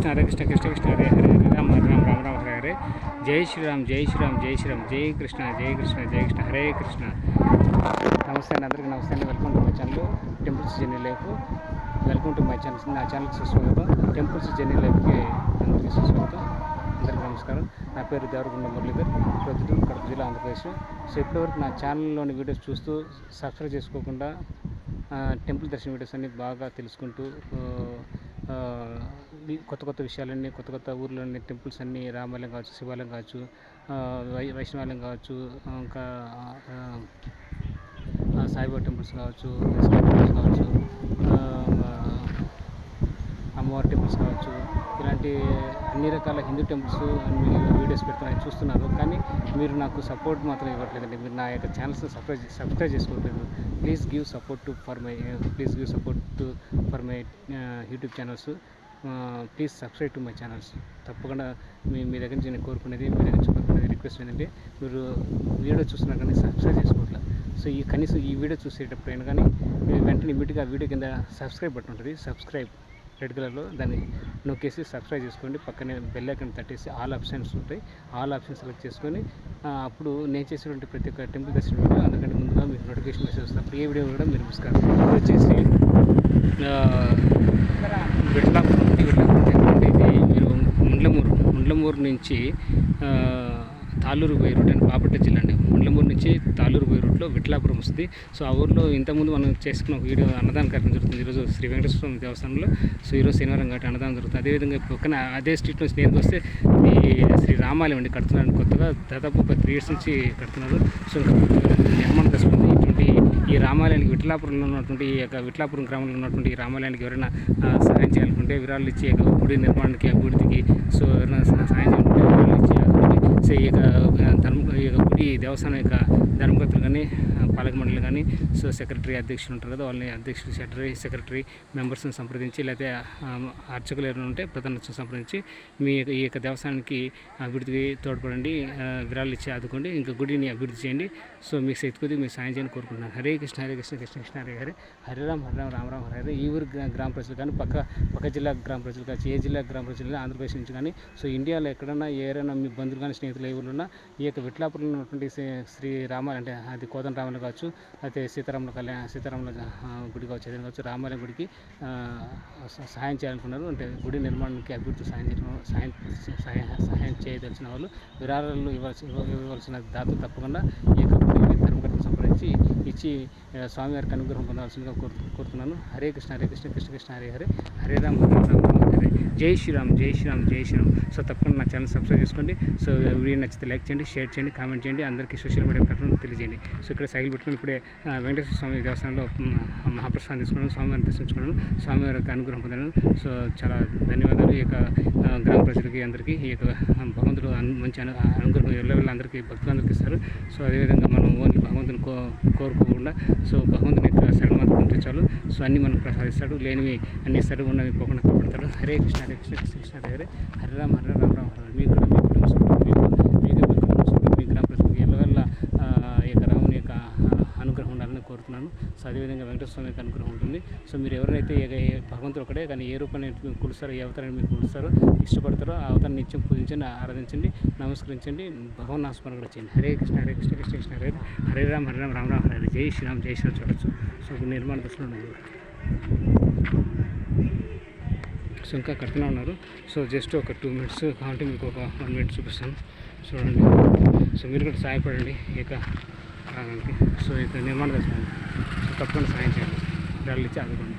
హరే కృష్ణ కృష్ణ కృష్ణ హరే హరే హరే రామ హరే రామ రామ రామ హరే హరే. జై శ్రీరామ్ జై శ్రీరామ్ జై శ్రీరామ్ జై కృష్ణ జై కృష్ణ జై కృష్ణ హరే కృష్ణ. నమస్తే అండి, అందరికీ నమస్తే అండి. Welcome to my channel temples journey life. Welcome to my channel. నా ఛానల్కి సుస్వాగతం. టెంపుల్స్ జర్నీ లైఫ్కి అందరికీ సుస్వాగతం. అందరికీ నమస్కారం. నా పేరు దేవరకొండ మురళీధర్, ప్రొద్దుటూరు, కడప జిల్లా, ఆంధ్రప్రదేశ్. సో ఇప్పటివరకు నా ఛానల్లోని వీడియోస్ చూస్తూ సబ్స్క్రైబ్ చేసుకోకుండా టెంపుల్ దర్శన వీడియోస్ అన్ని బాగా తెలుసుకుంటూ కొత్త కొత్త విషయాలన్నీ, కొత్త కొత్త ఊర్లోని టెంపుల్స్ అన్నీ, రామాలయం కావచ్చు, శివాలయం కావచ్చు, వైష్ణవాలయం కావచ్చు, ఇంకా సాయిబాబా టెంపుల్స్ కావచ్చు, టెంపుల్స్ కావచ్చు, అమ్మవారి టెంపుల్స్ కావచ్చు, ఇలాంటి అన్ని రకాల హిందూ టెంపుల్స్ అన్ని వీడియోస్ పెడుతున్నాయి, చూస్తున్నారు. కానీ మీరు నాకు సపోర్ట్ మాత్రం ఇవ్వట్లేదండి. మీరు నా యొక్క ఛానల్స్ని సబ్స్క్రైబ్ చేసుకోవట్లేదు. Please give support for my YouTube channels. Please subscribe to my channels. తప్పకుండా మీ దగ్గర నుంచి నేను కోరుకునేది, మీ దగ్గర నుంచి కోరుకునేది రిక్వెస్ట్ ఏంటంటే, మీరు వీడియో చూస్తున్నారు కానీ సబ్స్క్రైబ్ చేసుకోవట్లేదు. సో కనీసం ఈ వీడియో చూసేటప్పుడైనా కానీ మీరు వెంటనే ఇమ్మీడియట్గా ఆ వీడియో కింద సబ్స్క్రైబ్ బటన్ ఉంటుంది, సబ్స్క్రైబ్ రెడ్ కలర్లో, దాన్ని నొక్కేసి సబ్స్క్రైబ్ చేసుకోండి. పక్కనే బెల్ ఐకాన్ తట్టేసి ఆల్ ఆప్షన్స్ ఉంటాయి, ఆల్ ఆప్షన్స్ సెలెక్ట్ చేసుకొని అప్పుడు నేను చేసేటువంటి ప్రతి ఒక్క టెంపుల్ దర్శనం వీడియో అందరికంటే ముందుగా మీకు నోటిఫికేషన్ మెసేజ్ వస్తుంది. అప్పుడు ఏ వీడియో కూడా మీరు మిస్ కాదు. వచ్చేసి విట్లాపురం ఇది మీరు ముండ్లమూరు నుంచి తాళ్ళూరు పోయే రూట్ అండి, బాపట్ల జిల్లా అండి. ముండ్లమూరు నుంచి తాళ్ళూరు పోయే రూట్లో విట్లాపురం వస్తుంది. సో ఆ ఊరిలో ఇంతకుముందు మనం చేసుకున్న ఒక వీడియో అన్నదాన కార్యక్రమం జరుగుతుంది ఈరోజు శ్రీ వెంకటేశ్వర స్వామి దేవస్థానంలో. సో ఈరోజు శనివారం కాబట్టి అన్నదానం జరుగుతుంది. అదేవిధంగా పక్కన అదే స్ట్రీట్ నుంచి నేరుగా వస్తే ఈ శ్రీ రామాలయం అండి కడుతున్నారు, కొత్తగా దాదాపు ఒక 3 years నుంచి కడుతున్నారు. సో నిర్మాణ దశ ఉంది. ఇటువంటి ఈ రామాలయానికి విట్లాపురంలో ఉన్నటువంటి ఈ యొక్క విట్లాపురం గ్రామంలో ఉన్నటువంటి ఈ రామాలయానికి ఎవరైనా సహాయం చేయాలనుకుంటే, విరాళాలు ఇచ్చి గుడి నిర్మాణానికి, అభివృద్ధికి సో ఎవరైనా సహాయం చేయాలంటే విరాళాలు ఇచ్చి సో ఈ గుడి దేవస్థానం యొక్క ధర్మకర్తలు కానీ, పాలక మండలి కానీ, సో సెక్రటరీ, అధ్యక్షులు ఉంటారు కదా, వాళ్ళని అధ్యక్షులు, సెక్రటరీ మెంబర్స్ని సంప్రదించి, లేకపోతే అర్చకులు ఎవరైనా ఉంటే ప్రధాన అర్చకులు సంప్రదించి ఈ యొక్క దేవస్థానానికి అభివృద్ధికి తోడ్పడండి, విరాళాలు ఇచ్చి ఆదుకోండి, ఇంకా గుడిని అభివృద్ధి చేయండి. సో మీకు శక్తి కొద్దిగా మీరు సాయం చేయని కోరుకుంటున్నాను. హరే కృష్ణ హరే కృష్ణ కృష్ణ కృష్ణ హరే హరే హరే రామ హరే రామ రామ రామ హరే హరే. ఈ ఊరు గ్రామ ప్రజలు కానీ, పక్క జిల్లా గ్రామ ప్రజలు కానీ, ఏ జిల్లా గ్రామ ప్రజలు, ఆంధ్రప్రదేశ్ నుంచి కానీ, సో ఇండియాలో ఎక్కడన్నా ఎవరైనా మీ బంధువులు కానీ, స్నేహితులు ఏ ఊళ్ళో ఉన్నా ఈ యొక్క విట్లాపురంలో ఉన్నటువంటి శ్రీ రామాలయం అంటే అది కోదండ రామాలయం కావచ్చు, అయితే సీతారాముల గుడి కావచ్చు, ఏదైనా కావచ్చు, రామాలయం గుడికి సహాయం చేయాలనుకున్నారు అంటే గుడి నిర్మాణానికి అభివృద్ధి సహాయం చేయదలిచిన వాళ్ళు విరాళాలు ఇవ్వాల్సిన దాతలు తప్పకుండా ఈ యొక్క గుడి ధర్మకర్తను సంప్రదించి ఇచ్చి స్వామివారికి అనుగ్రహం పొందాల్సిందిగా కోరుతున్నాను. హరే కృష్ణ హరే కృష్ణ కృష్ణ కృష్ణ హరే హరే హరే రామ హరే రామ రామ హరే. జై శ్రీరామ్ జై శ్రీరామ్ జై శ్రీరామ్. సో తప్పకుండా నా ఛానల్ సబ్స్క్రైబ్ చేసుకోండి. సో వీడియో నచ్చితే లైక్ చేయండి, షేర్ చేయండి, కామెంట్ చేయండి, అందరికీ సోషల్ మీడియా ప్లాట్ఫామ్ తెలియజేయండి. సో ఇక్కడ సైకిల్ పెట్టుకుని ఇప్పుడే వెంకటేశ్వర స్వామి దేవస్థానంలో మహాప్రసాదం తీసుకున్నాను, స్వామివారిని దర్శించుకున్నాను, స్వామివారికి అనుగ్రహం పొందాను. సో చాలా ధన్యవాదాలు ఈ యొక్క గ్రామ ప్రజలకి, అందరికీ. ఈ యొక్క భగవంతుడు మంచి అనుగ్రహం ఎల్లవెల్ల అందరికీ భక్తులందరికీ ఇస్తారు. సో అదేవిధంగా మనం ఓన్లీ భగవంతుని కోరుకోకుండా సో భగవంతుని యొక్క శరణమాత్రం ఉంటే చాలు. సో అన్నీ మనకు ప్రసాదిస్తాడు, లేనివి అన్ని ఇస్తాడు, ఉన్నవి పోకుండా కాపాడతాడు. హరే కృష్ణ హరే కృష్ణ కృష్ణ కృష్ణ హరే హరే హరే రామ హరే రామ రామ హరే. మీకు కూడా మీ కుటుంబ మీ గ్రామ ప్రజలకు ఎల్లవెల్ల ఈ యొక్క రాముని యొక్క అనుగ్రహం ఉండాలని కోరుతున్నాను. సో అదేవిధంగా వెంకటేశ్వర స్వామి యొక్క అనుగ్రహం ఉంటుంది. సో మీరు ఎవరైతే భగవంతుడు ఒకటే కానీ ఏ రూపాన్ని కొలుస్తారో, ఏ అవతారాన్ని మీరు కొలుస్తారో, ఇష్టపడతారో ఆ అవతారాన్ని నిత్యం పూజించండి, ఆరాధించండి, నమస్కరించండి, భగవన్ నామస్మరణ కూడా చేయండి. హరే కృష్ణ హరే కృష్ణ కృష్ణ కృష్ణ హరే హరే రామ హరే రామ రామ రామ హరే. జై శ్రీరామ్ జై శ్రీరామ్ చూడొచ్చు. సో నిర్మాణ దశలో ఉన్నాయి. సో ఇంకా కడుతూనే ఉన్నారు. సో జస్ట్ ఒక 2 minutes కావాలంటే మీకు ఒక 1 minute చూపిస్తాను, చూడండి. సో మీరు కూడా సహాయపడండి ఈ యొక్క సో ఇక నిర్మాణ దశ. సో తప్పకుండా సాయం చేయండి, విరాళాలు ఇచ్చి ఆదుకోండి.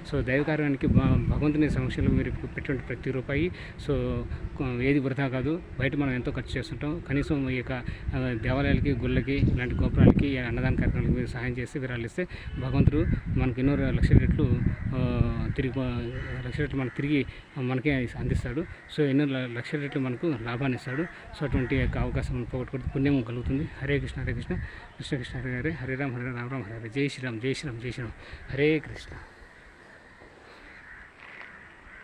సో దైవ కార్యానికి భగవంతుని సమక్షంలో మీరు పెట్టినటువంటి ప్రతి రూపాయి సో ఏది వృధా కాదు. బయట మనం ఎంతో ఖర్చు చేస్తుంటాం, కనీసం ఈ యొక్క దేవాలయాలకి, గుళ్ళకి, ఇలాంటి గోపురాలకి, అన్నదాన కార్యక్రమాలకు మీరు సహాయం చేసి విరాళాలు ఇస్తే భగవంతుడు మనకు ఎన్నో లక్షల రెట్లు తిరిగి మనకే అందిస్తాడు. సో ఎన్నో లక్షల రెట్లు మనకు లాభాన్ని ఇస్తాడు. సో అటువంటి యొక్క అవకాశం మనం పోగొట్టుకుంటే పుణ్యం కలుగుతుంది. హరే కృష్ణ హరే కృష్ణ కృష్ణ కృష్ణ హరే హరే హరే రామ హరే రామ రామ హరే. జై శ్రీరామ్ జై శ్రీరామ్ జై శ్రీరామ్. హరే కృష్ణ.